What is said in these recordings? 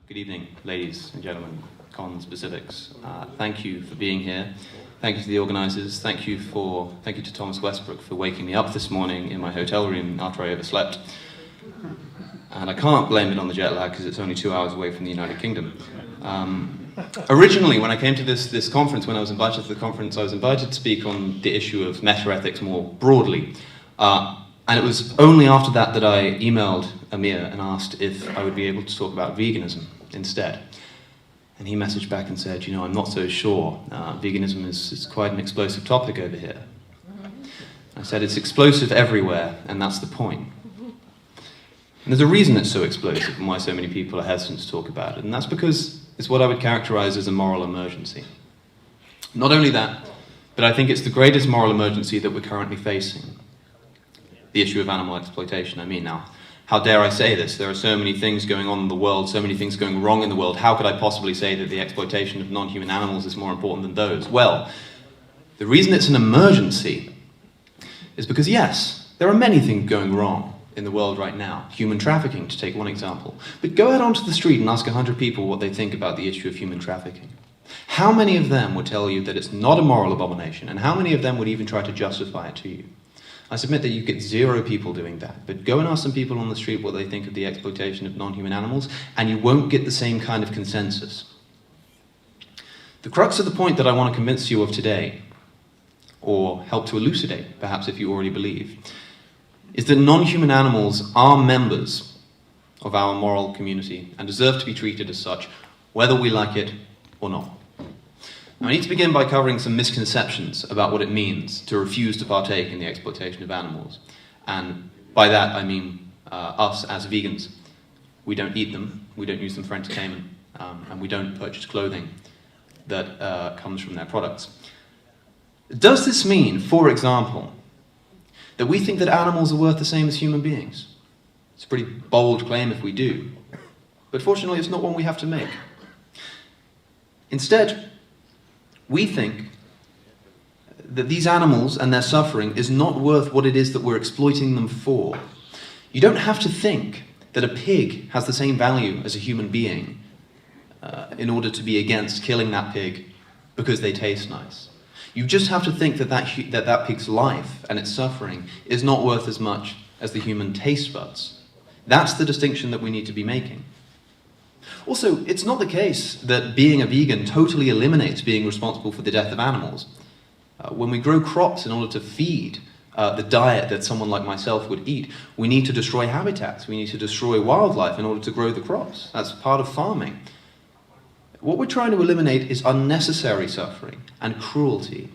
Good evening, ladies and gentlemen, cons specifics. Thank you for being here. Thank you to the organisers. Thank you to Thomas Westbrook for waking me up this morning in my hotel room after I overslept. And I can't blame it on the jet lag because it's only 2 hours away from the United Kingdom. Originally, when I came to this conference, when I was invited to the conference, I was invited to speak on the issue of meta-ethics more broadly. And it was only after that that I emailed Amir and asked if I would be able to talk about veganism instead. And he messaged back and said, you know, I'm not so sure. Veganism is quite an explosive topic over here. I said, it's explosive everywhere, and that's the point. And there's a reason it's so explosive and why so many people are hesitant to talk about it, and that's because it's what I would characterize as a moral emergency. Not only that, but I think it's the greatest moral emergency that we're currently facing. The issue of animal exploitation, I mean. Now, how dare I say this? There are so many things going on in the world, so many things going wrong in the world. How could I possibly say that the exploitation of non-human animals is more important than those? Well, the reason it's an emergency is because, yes, there are many things going wrong in the world right now. Human trafficking, to take one example. But go out onto the street and ask 100 people what they think about the issue of human trafficking. How many of them would tell you that it's not a moral abomination, and how many of them would even try to justify it to you? I submit that you get 0 people doing that, but go and ask some people on the street what they think of the exploitation of non-human animals, and you won't get the same kind of consensus. The crux of the point that I want to convince you of today, or help to elucidate, perhaps if you already believe, is that non-human animals are members of our moral community and deserve to be treated as such, whether we like it or not. Now, I need to begin by covering some misconceptions about what it means to refuse to partake in the exploitation of animals. And by that, I mean us as vegans. We don't eat them, we don't use them for entertainment, and we don't purchase clothing that comes from their products. Does this mean, for example, that we think that animals are worth the same as human beings? It's a pretty bold claim if we do, but fortunately it's not one we have to make. Instead, we think that these animals and their suffering is not worth what it is that we're exploiting them for. You don't have to think that a pig has the same value as a human being in order to be against killing that pig because they taste nice. You just have to think that that pig's life and its suffering is not worth as much as the human taste buds. That's the distinction that we need to be making. Also, it's not the case that being a vegan totally eliminates being responsible for the death of animals. When we grow crops in order to feed the diet that someone like myself would eat, we need to destroy habitats, we need to destroy wildlife in order to grow the crops. That's part of farming. What we're trying to eliminate is unnecessary suffering and cruelty.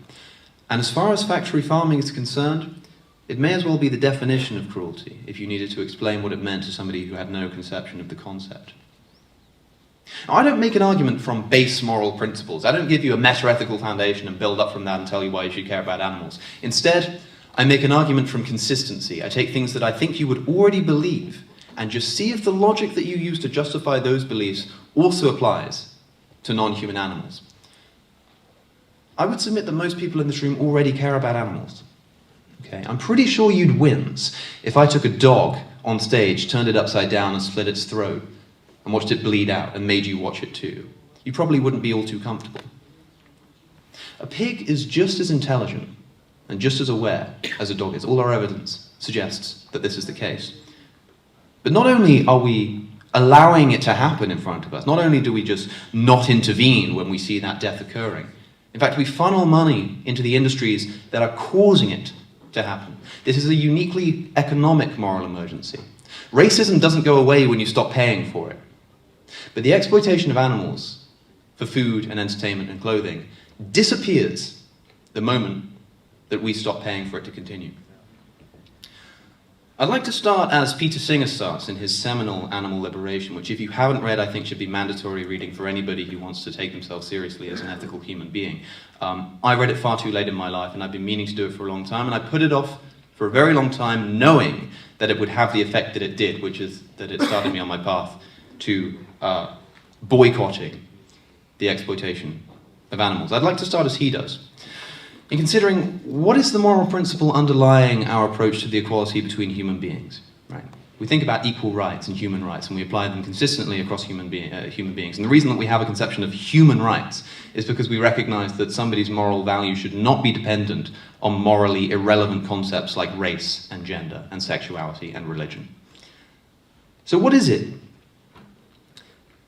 And as far as factory farming is concerned, it may as well be the definition of cruelty if you needed to explain what it meant to somebody who had no conception of the concept. Now, I don't make an argument from base moral principles. I don't give you a meta-ethical foundation and build up from that and tell you why you should care about animals. Instead, I make an argument from consistency. I take things that I think you would already believe and just see if the logic that you use to justify those beliefs also applies to non-human animals. I would submit that most people in this room already care about animals. Okay? I'm pretty sure you'd wince if I took a dog on stage, turned it upside down and split its throat, and watched it bleed out and made you watch it too. You probably wouldn't be all too comfortable. A pig is just as intelligent and just as aware as a dog is. All our evidence suggests that this is the case. But not only are we allowing it to happen in front of us, not only do we just not intervene when we see that death occurring, in fact, we funnel money into the industries that are causing it to happen. This is a uniquely economic moral emergency. Racism doesn't go away when you stop paying for it. But the exploitation of animals for food and entertainment and clothing disappears the moment that we stop paying for it to continue. I'd like to start as Peter Singer starts in his seminal Animal Liberation, which if you haven't read, I think should be mandatory reading for anybody who wants to take themselves seriously as an ethical human being. I read it far too late in my life, and I've been meaning to do it for a long time, and I put it off for a very long time, knowing that it would have the effect that it did, which is that it started me on my path to boycotting the exploitation of animals. I'd like to start as he does, in considering what is the moral principle underlying our approach to the equality between human beings, right? we think about equal rights and human rights, and we apply them consistently across human beings. And the reason that we have a conception of human rights is because we recognize that somebody's moral value should not be dependent on morally irrelevant concepts like race and gender and sexuality and religion. So what is it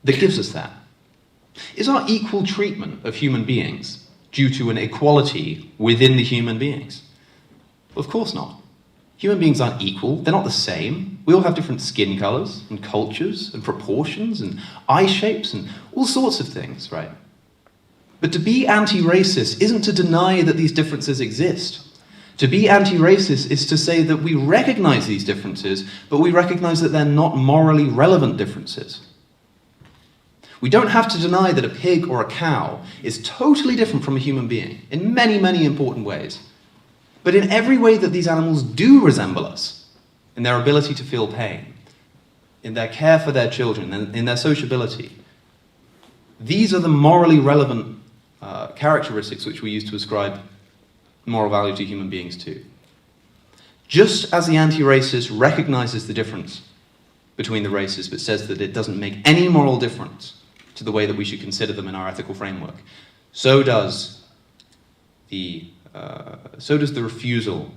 that gives us that? Is our equal treatment of human beings due to an equality within the human beings? Well, of course not. Human beings aren't equal, they're not the same. We all have different skin colors and cultures and proportions and eye shapes and all sorts of things, right? But to be anti-racist isn't to deny that these differences exist. To be anti-racist is to say that we recognize these differences, but we recognize that they're not morally relevant differences. We don't have to deny that a pig or a cow is totally different from a human being in many, many important ways. But in every way that these animals do resemble us, in their ability to feel pain, in their care for their children, in their sociability, these are the morally relevant characteristics which we use to ascribe moral value to human beings too. Just as the anti-racist recognizes the difference between the races but says that it doesn't make any moral difference to the way that we should consider them in our ethical framework, so does the refusal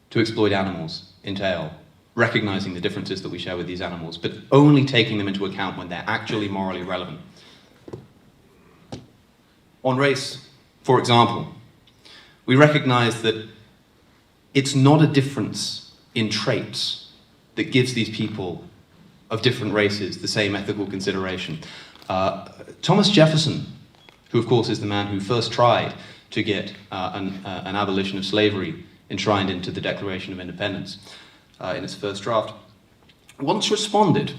to exploit animals entail recognizing the differences that we share with these animals, but only taking them into account when they're actually morally relevant. On race, for example, we recognize that it's not a difference in traits that gives these people of different races the same ethical consideration. Thomas Jefferson, who of course is the man who first tried to get an abolition of slavery enshrined into the Declaration of Independence in its first draft, once responded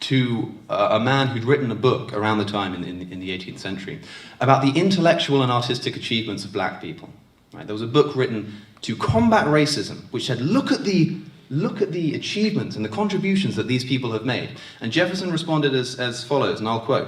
to a man who'd written a book around the time in the 18th century about the intellectual and artistic achievements of black people. Right? There was a book written to combat racism, which said, look at the achievements and the contributions that these people have made. And Jefferson responded as follows, and I'll quote,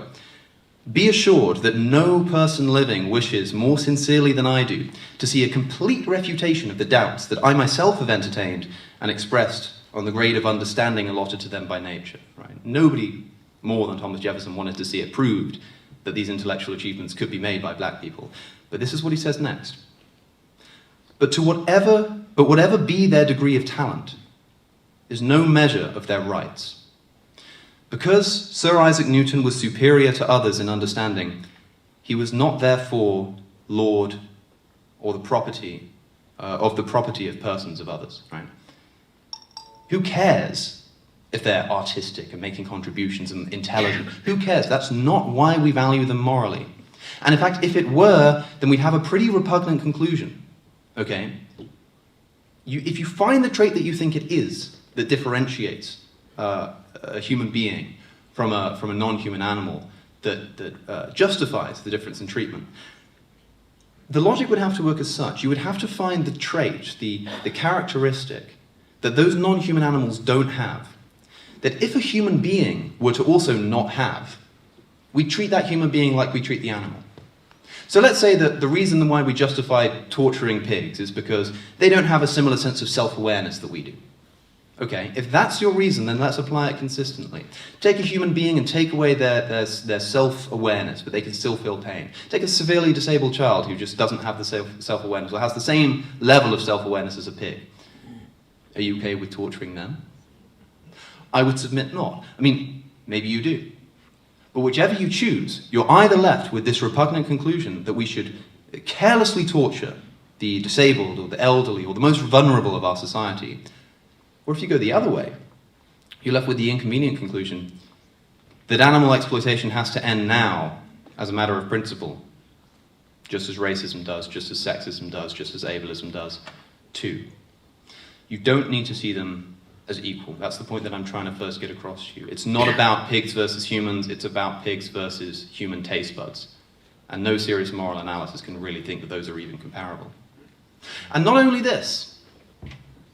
"Be assured that no person living wishes more sincerely than I do to see a complete refutation of the doubts that I myself have entertained and expressed on the grade of understanding allotted to them by nature." Right? Nobody more than Thomas Jefferson wanted to see it proved that these intellectual achievements could be made by black people. But this is what he says next. But whatever be their degree of talent is no measure of their rights. Because Sir Isaac Newton was superior to others in understanding, he was not therefore lord or the property of persons of others. Right? Who cares if they're artistic and making contributions and intelligent? Who cares? That's not why we value them morally. And in fact, if it were, then we'd have a pretty repugnant conclusion. Okay? If you find the trait that you think it is that differentiates a human being from a non-human animal, that justifies the difference in treatment, the logic would have to work as such. You would have to find the trait, the characteristic that those non-human animals don't have, that if a human being were to also not have, we treat that human being like we treat the animal. So let's say that the reason why we justify torturing pigs is because they don't have a similar sense of self-awareness that we do. Okay, if that's your reason, then let's apply it consistently. Take a human being and take away their self-awareness, but they can still feel pain. Take a severely disabled child who just doesn't have the self-awareness or has the same level of self-awareness as a pig. Are you okay with torturing them? I would submit not. I mean, maybe you do. But whichever you choose, you're either left with this repugnant conclusion that we should carelessly torture the disabled or the elderly or the most vulnerable of our society, or if you go the other way, you're left with the inconvenient conclusion that animal exploitation has to end now as a matter of principle, just as racism does, just as sexism does, just as ableism does, too. You don't need to see them as equal. That's the point that I'm trying to first get across to you. It's not about pigs versus humans, it's about pigs versus human taste buds. And no serious moral analysis can really think that those are even comparable. And not only this,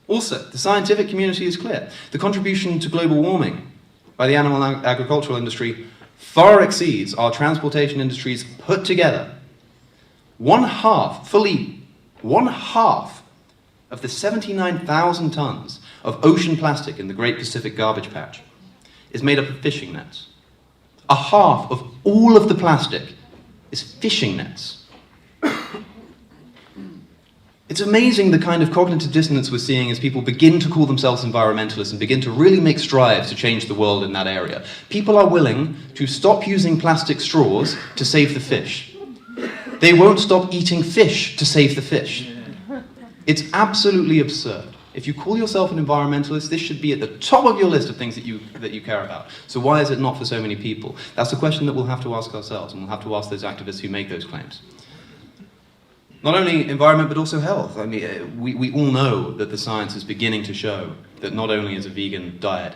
also, the scientific community is clear. The contribution to global warming by the animal and agricultural industry far exceeds our transportation industries put together. Fully one half of the 79,000 tons of ocean plastic in the Great Pacific Garbage Patch is made up of fishing nets. A half of all of the plastic is fishing nets. It's amazing the kind of cognitive dissonance we're seeing as people begin to call themselves environmentalists and begin to really make strides to change the world in that area. People are willing to stop using plastic straws to save the fish. They won't stop eating fish to save the fish. It's absolutely absurd. If you call yourself an environmentalist, this should be at the top of your list of things that you care about. So why is it not for so many people? That's a question that we'll have to ask ourselves, and we'll have to ask those activists who make those claims. Not only environment, but also health. I mean, we all know that the science is beginning to show that not only is a vegan diet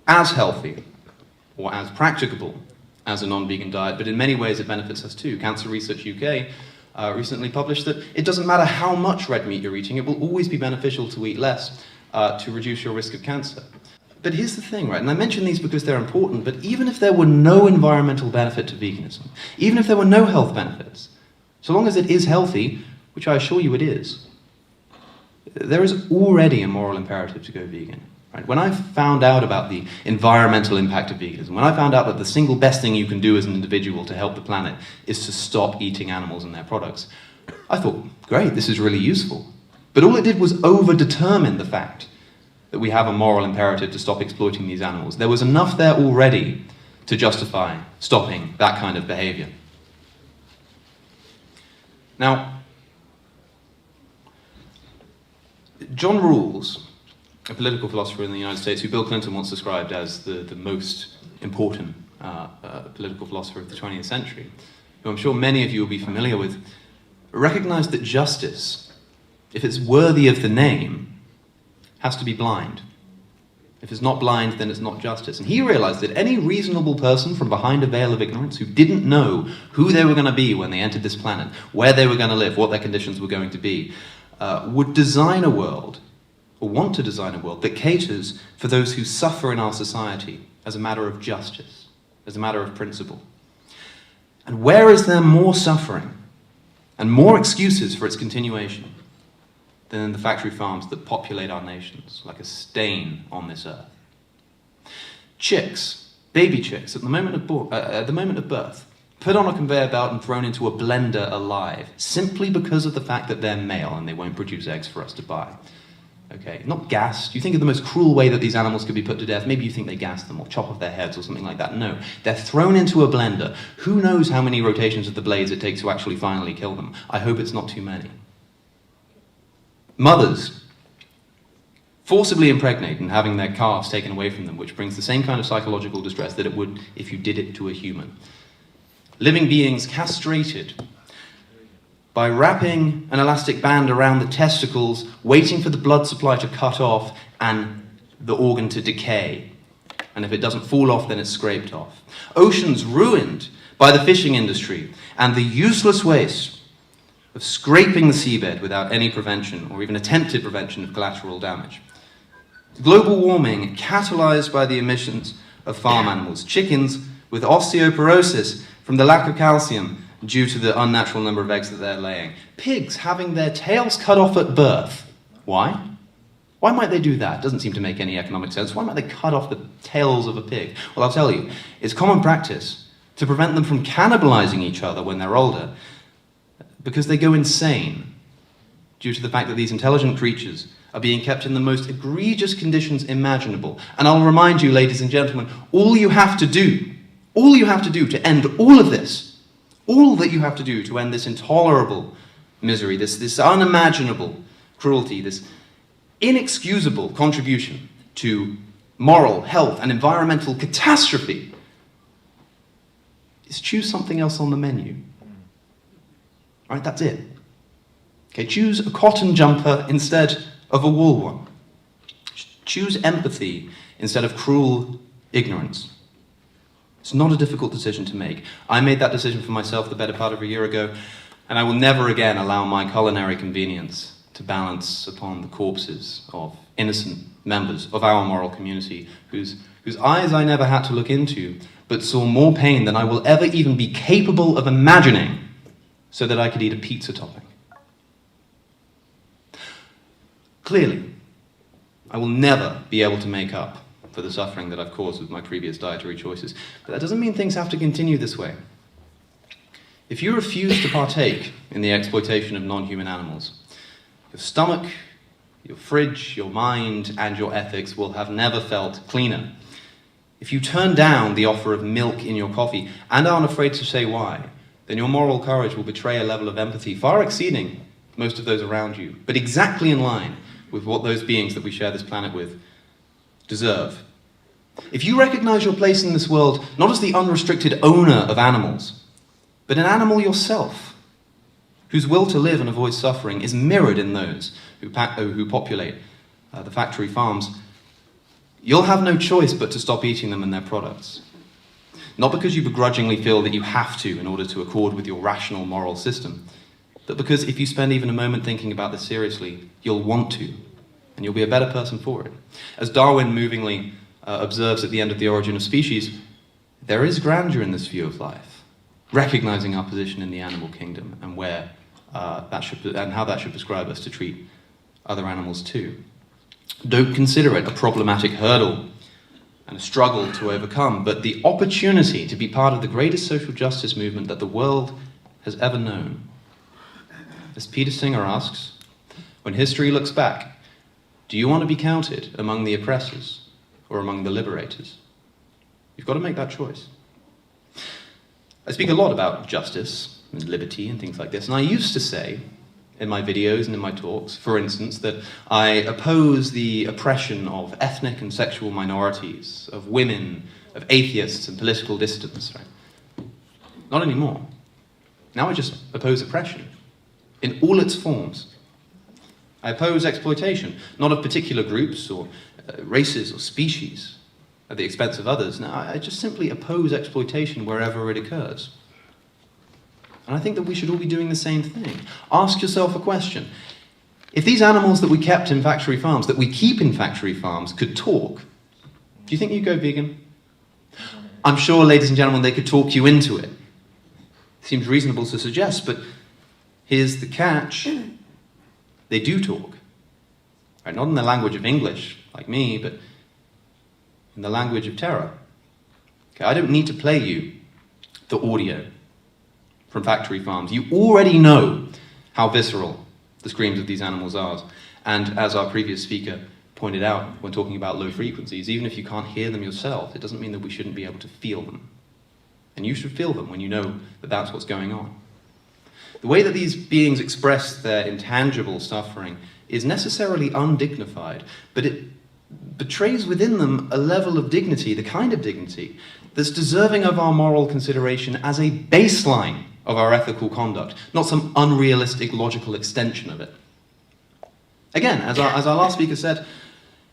as healthy or as practicable as a non-vegan diet, but in many ways it benefits us too. Cancer Research UK recently published that it doesn't matter how much red meat you're eating, it will always be beneficial to eat less to reduce your risk of cancer. But here's the thing, right, and I mention these because they're important, but even if there were no environmental benefit to veganism, even if there were no health benefits, so long as it is healthy, which I assure you it is, there is already a moral imperative to go vegan. Right? When I found out about the environmental impact of veganism, when I found out that the single best thing you can do as an individual to help the planet is to stop eating animals and their products, I thought, great, this is really useful. But all it did was over-determine the fact that we have a moral imperative to stop exploiting these animals. There was enough there already to justify stopping that kind of behavior. Now, John Rawls, a political philosopher in the United States who Bill Clinton once described as the most important political philosopher of the 20th century, who I'm sure many of you will be familiar with, recognized that justice, if it's worthy of the name, has to be blind. If it's not blind, then it's not justice. And he realized that any reasonable person from behind a veil of ignorance who didn't know who they were going to be when they entered this planet, where they were going to live, what their conditions were going to be, would design a world, or want to design a world, that caters for those who suffer in our society as a matter of justice, as a matter of principle. And where is there more suffering and more excuses for its continuation than in the factory farms that populate our nations, like a stain on this earth? Chicks, baby chicks, at the moment of birth, put on a conveyor belt and thrown into a blender alive, simply because of the fact that they're male and they won't produce eggs for us to buy. Okay, not gassed. You think of the most cruel way that these animals could be put to death. Maybe you think they gas them or chop off their heads or something like that. No, they're thrown into a blender. Who knows how many rotations of the blades it takes to actually finally kill them? I hope it's not too many. Mothers forcibly impregnate and having their calves taken away from them, which brings the same kind of psychological distress that it would if you did it to a human. Living beings castrated by wrapping an elastic band around the testicles, waiting for the blood supply to cut off and the organ to decay. And if it doesn't fall off, then it's scraped off. Oceans ruined by the fishing industry and the useless waste of scraping the seabed without any prevention or even attempted prevention of collateral damage. Global warming catalyzed by the emissions of farm animals, chickens with osteoporosis from the lack of calcium due to the unnatural number of eggs that they're laying. Pigs having their tails cut off at birth. Why? Why might they do that? Doesn't seem to make any economic sense. Why might they cut off the tails of a pig? Well, I'll tell you, it's common practice to prevent them from cannibalizing each other when they're older, because they go insane due to the fact that these intelligent creatures are being kept in the most egregious conditions imaginable. And I'll remind you, ladies and gentlemen, all you have to do to end all of this, all that you have to do to end this intolerable misery, this unimaginable cruelty, this inexcusable contribution to moral, health, and environmental catastrophe, is choose something else on the menu. Right, that's it. Okay, choose a cotton jumper instead of a wool one. Choose empathy instead of cruel ignorance. It's not a difficult decision to make. I made that decision for myself the better part of a year ago, and I will never again allow my culinary convenience to balance upon the corpses of innocent members of our moral community whose eyes I never had to look into, but saw more pain than I will ever even be capable of imagining, so that I could eat a pizza topping. Clearly, I will never be able to make up for the suffering that I've caused with my previous dietary choices. But that doesn't mean things have to continue this way. If you refuse to partake in the exploitation of non-human animals, your stomach, your fridge, your mind, and your ethics will have never felt cleaner. If you turn down the offer of milk in your coffee and aren't afraid to say why, then your moral courage will betray a level of empathy far exceeding most of those around you, but exactly in line with what those beings that we share this planet with deserve. If you recognize your place in this world not as the unrestricted owner of animals, but an animal yourself, whose will to live and avoid suffering is mirrored in those who populate the factory farms, you'll have no choice but to stop eating them and their products. Not because you begrudgingly feel that you have to in order to accord with your rational moral system, but because if you spend even a moment thinking about this seriously, you'll want to, and you'll be a better person for it. As Darwin movingly observes at the end of The Origin of Species, there is grandeur in this view of life, recognizing our position in the animal kingdom and where and how that should prescribe us to treat other animals too. Don't consider it a problematic hurdle and a struggle to overcome, but the opportunity to be part of the greatest social justice movement that the world has ever known. As Peter Singer asks, when history looks back, do you want to be counted among the oppressors or among the liberators? You've got to make that choice. I speak a lot about justice and liberty and things like this, and I used to say in my videos and in my talks, for instance, that I oppose the oppression of ethnic and sexual minorities, of women, of atheists and political dissidents. Right? Not anymore. Now I just oppose oppression in all its forms. I oppose exploitation, not of particular groups or races or species at the expense of others. Now, I just simply oppose exploitation wherever it occurs. And I think that we should all be doing the same thing. Ask yourself a question. If these animals that we kept in factory farms, that we keep in factory farms, could talk, do you think you'd go vegan? I'm sure, ladies and gentlemen, they could talk you into it. Seems reasonable to suggest, but here's the catch. They do talk. Right? Not in the language of English, like me, but in the language of terror. Okay, I don't need to play you the audio from factory farms. You already know how visceral the screams of these animals are. And as our previous speaker pointed out when talking about low frequencies, even if you can't hear them yourself, it doesn't mean that we shouldn't be able to feel them. And you should feel them when you know that that's what's going on. The way that these beings express their intangible suffering is necessarily undignified, but it betrays within them a level of dignity, the kind of dignity that's deserving of our moral consideration as a baseline of our ethical conduct, not some unrealistic logical extension of it. Again, as our last speaker said,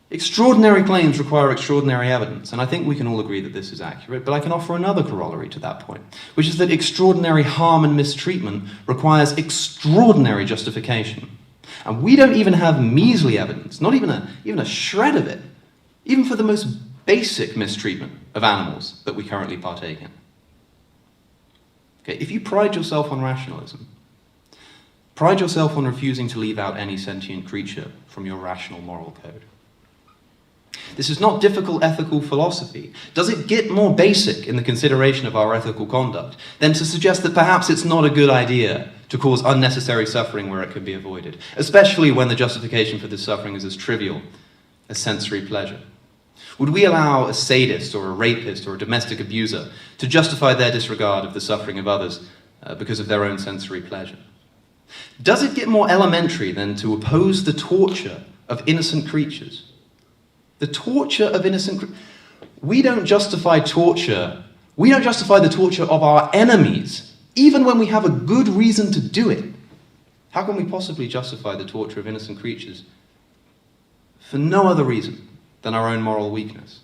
extraordinary claims require extraordinary evidence, and I think we can all agree that this is accurate, but I can offer another corollary to that point, which is that extraordinary harm and mistreatment requires extraordinary justification. And we don't even have measly evidence, not even a shred of it, even for the most basic mistreatment of animals that we currently partake in. Okay, if you pride yourself on rationalism, pride yourself on refusing to leave out any sentient creature from your rational moral code. This is not difficult ethical philosophy. Does it get more basic in the consideration of our ethical conduct than to suggest that perhaps it's not a good idea to cause unnecessary suffering where it can be avoided, especially when the justification for this suffering is as trivial as sensory pleasure? Would we allow a sadist or a rapist or a domestic abuser to justify their disregard of the suffering of others because of their own sensory pleasure? Does it get more elementary than to oppose the torture of innocent creatures? The torture of innocent creatures. We don't justify torture. We don't justify the torture of our enemies, even when we have a good reason to do it. How can we possibly justify the torture of innocent creatures for no other reason than our own moral weakness?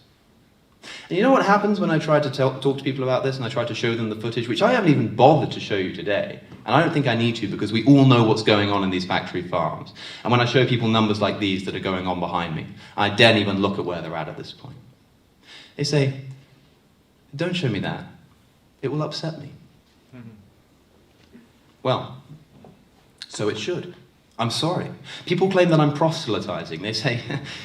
And you know what happens when I try to talk to people about this and I try to show them the footage, which I haven't even bothered to show you today, and I don't think I need to because we all know what's going on in these factory farms. And when I show people numbers like these that are going on behind me, I daren't even look at where they're at this point. They say, don't show me that. It will upset me. Well, so it should. I'm sorry. People claim that I'm proselytizing. They say,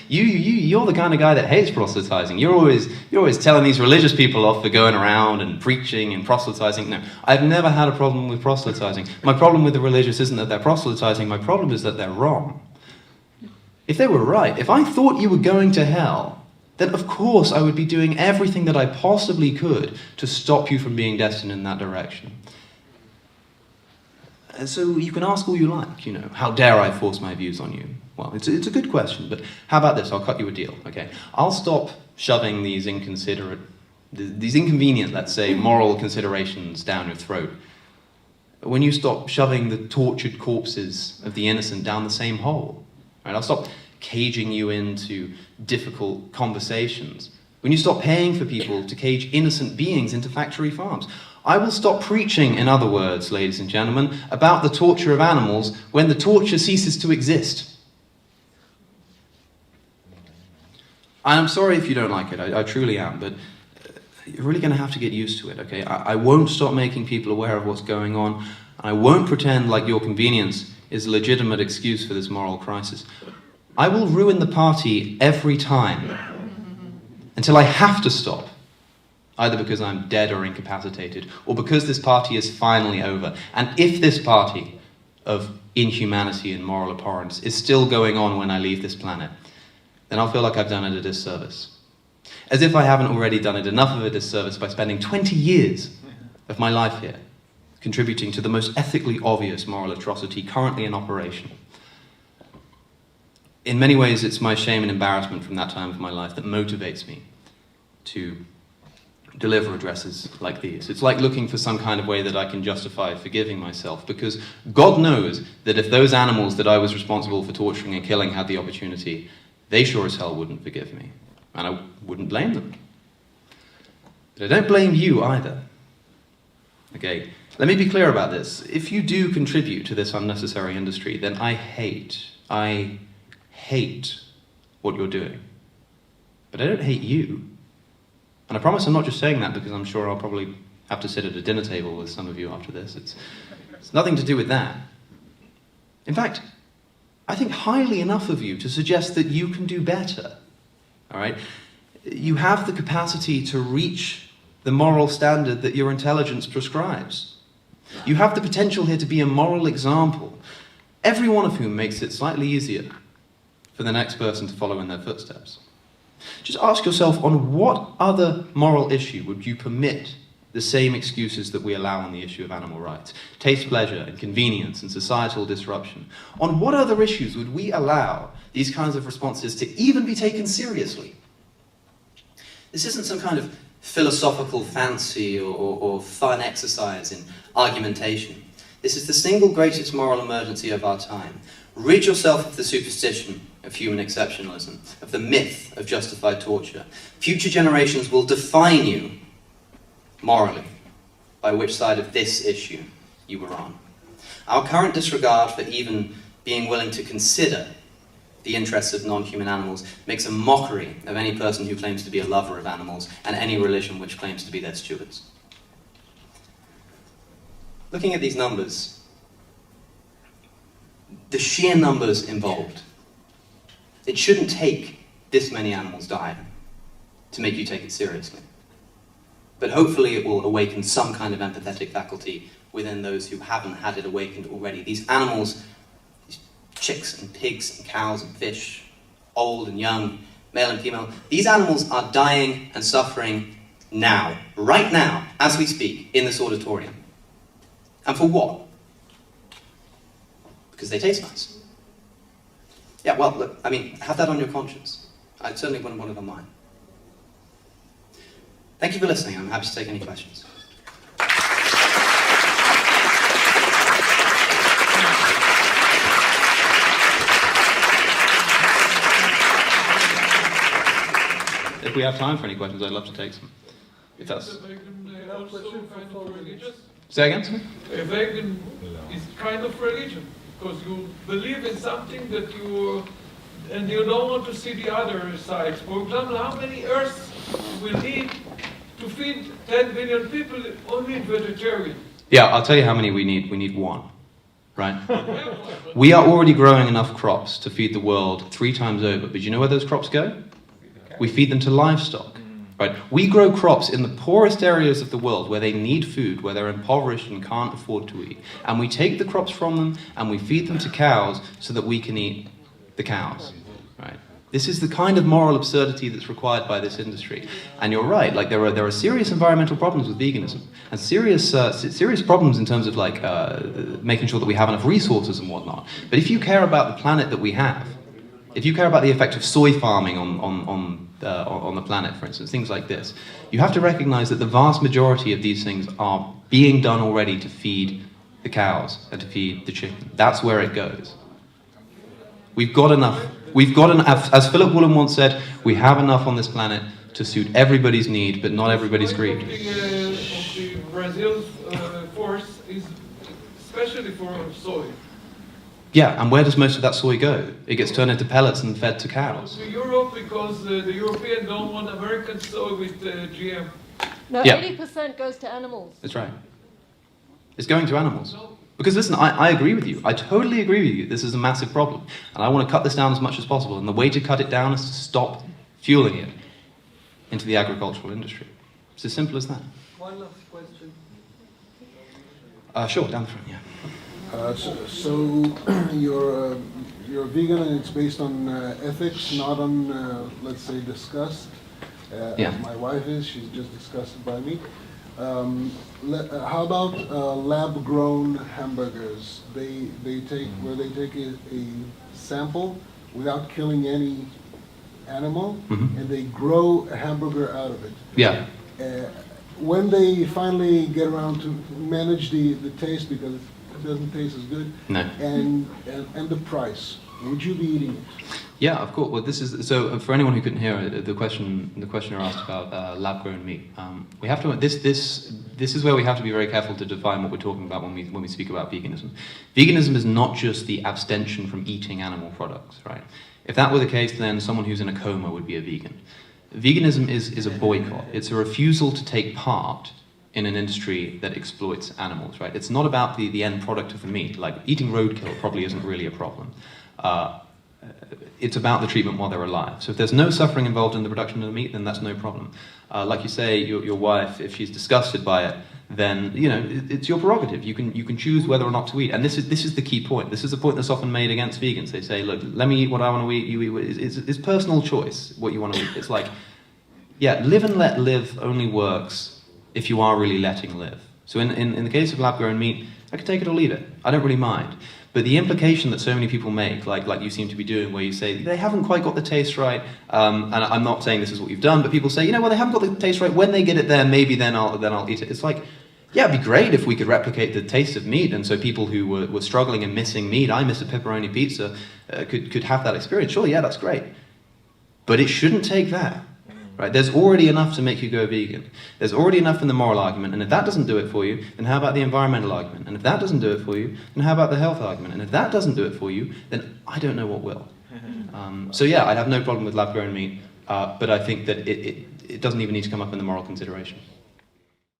you're the kind of guy that hates proselytizing. You're always telling these religious people off for going around and preaching and proselytizing. No, I've never had a problem with proselytizing. My problem with the religious isn't that they're proselytizing. My problem is that they're wrong. If they were right, if I thought you were going to hell, then of course I would be doing everything that I possibly could to stop you from being destined in that direction. And so you can ask all you like, how dare I force my views on you? Well, it's a good question, but how about this? I'll cut you a deal, okay? I'll stop shoving these inconvenient, let's say, moral considerations down your throat when you stop shoving the tortured corpses of the innocent down the same hole. Right? I'll stop caging you into difficult conversations when you stop paying for people to cage innocent beings into factory farms. I will stop preaching, in other words, ladies and gentlemen, about the torture of animals when the torture ceases to exist. I'm sorry if you don't like it, I truly am, but you're really going to have to get used to it, okay? I won't stop making people aware of what's going on, and I won't pretend like your convenience is a legitimate excuse for this moral crisis. I will ruin the party every time until I have to stop, either because I'm dead or incapacitated, or because this party is finally over. And if this party of inhumanity and moral abhorrence is still going on when I leave this planet, then I'll feel like I've done it a disservice. As if I haven't already done it enough of a disservice by spending 20 years of my life here, contributing to the most ethically obvious moral atrocity currently in operation. In many ways, it's my shame and embarrassment from that time of my life that motivates me to deliver addresses like these. It's like looking for some kind of way that I can justify forgiving myself, because God knows that if those animals that I was responsible for torturing and killing had the opportunity, they sure as hell wouldn't forgive me, and I wouldn't blame them. But I don't blame you either. Okay, let me be clear about this. If you do contribute to this unnecessary industry, then I hate what you're doing. But I don't hate you. And I promise I'm not just saying that because I'm sure I'll probably have to sit at a dinner table with some of you after this. It's nothing to do with that. In fact, I think highly enough of you to suggest that you can do better. All right? You have the capacity to reach the moral standard that your intelligence prescribes. You have the potential here to be a moral example, every one of whom makes it slightly easier for the next person to follow in their footsteps. Just ask yourself, on what other moral issue would you permit the same excuses that we allow on the issue of animal rights? Taste, pleasure, and convenience, and societal disruption. On what other issues would we allow these kinds of responses to even be taken seriously? This isn't some kind of philosophical fancy or fun exercise in argumentation. This is the single greatest moral emergency of our time. Rid yourself of the superstition of human exceptionalism, of the myth of justified torture. Future generations will define you morally by which side of this issue you were on. Our current disregard for even being willing to consider the interests of non-human animals makes a mockery of any person who claims to be a lover of animals and any religion which claims to be their stewards. Looking at these numbers, the sheer numbers involved, it shouldn't take this many animals dying to make you take it seriously. But hopefully it will awaken some kind of empathetic faculty within those who haven't had it awakened already. These animals, these chicks and pigs and cows and fish, old and young, male and female, these animals are dying and suffering now, right now, as we speak, in this auditorium. And for what? Because they taste nice. Yeah, well, look, I mean, have that on your conscience. I certainly wouldn't want it on mine. Thank you for listening. I'm happy to take any questions. If we have time for any questions, I'd love to take some. If that's... Say again? A vegan is kind of religion, because you believe in something that and you don't want to see the other sides. For example, how many Earths will need to feed 10 billion people only vegetarian? Yeah, I'll tell you how many we need. We need one. right? We are already growing enough crops to feed the world 3 times over, but you know where those crops go? We feed them to livestock, right? We grow crops in the poorest areas of the world where they need food, where they're impoverished and can't afford to eat. And we take the crops from them and we feed them to cows so that we can eat the cows, right? This is the kind of moral absurdity that's required by this industry. And you're right, like there are serious environmental problems with veganism, and serious problems in terms of like making sure that we have enough resources and whatnot. But if you care about the planet that we have, if you care about the effect of soy farming on the planet, for instance, things like this, you have to recognize that the vast majority of these things are being done already to feed the cows and to feed the chicken. That's where it goes. We've got enough. As Philip Woolen once said, we have enough on this planet to suit everybody's need, but not everybody's greed. The Brazil's force is especially for soy. Yeah, and where does most of that soy go? It gets turned into pellets and fed to cows. To Europe, because the Europeans don't want American soy with GM. No, Yeah. 80% goes to animals. That's right. It's going to animals. Because listen, I agree with you. I totally agree with you. This is a massive problem. And I want to cut this down as much as possible. And the way to cut it down is to stop fueling it into the agricultural industry. It's as simple as that. One last question. Sure, down the front, yeah. So you're vegan and it's based on ethics, not on, let's say, disgust. Yeah. As my wife is, she's just disgusted by me. How about lab-grown hamburgers? They take a sample without killing any animal, and they grow a hamburger out of it. Yeah. When they finally get around to manage the taste, because it doesn't taste as good, No. and the price, would you be eating it? Yeah, of course. Well, this is so. For anyone who couldn't hear the questioner asked about lab-grown meat. We have to. This is where we have to be very careful to define what we're talking about when we speak about veganism. Veganism is not just the abstention from eating animal products, right? If that were the case, then someone who's in a coma would be a vegan. Veganism is a boycott. It's a refusal to take part in an industry that exploits animals, right? It's not about the end product of the meat. Like eating roadkill probably isn't really a problem. It's about the treatment while they're alive. So if there's no suffering involved in the production of the meat, then that's no problem. Like you say, your wife, if she's disgusted by it, then it's your prerogative. You can choose whether or not to eat. And this is the key point. This is the point that's often made against vegans. They say, look, let me eat what I want to eat. You eat. It's personal choice what you want to eat. It's like, yeah, live and let live only works if you are really letting live. So in the case of lab-grown meat, I can take it or leave it. I don't really mind. But the implication that so many people make, like you seem to be doing, where you say they haven't quite got the taste right, and I'm not saying this is what you've done, but people say, well, they haven't got the taste right. When they get it there, maybe then I'll eat it. It's like, yeah, it'd be great if we could replicate the taste of meat, and so people who were struggling and missing meat, I miss a pepperoni pizza, could have that experience. Sure, yeah, that's great. But it shouldn't take that. Right? There's already enough to make you go vegan. There's already enough in the moral argument, and if that doesn't do it for you, then how about the environmental argument? And if that doesn't do it for you, then how about the health argument? And if that doesn't do it for you, then I don't know what will. So yeah, I'd have no problem with lab-grown meat, but I think that it doesn't even need to come up in the moral consideration.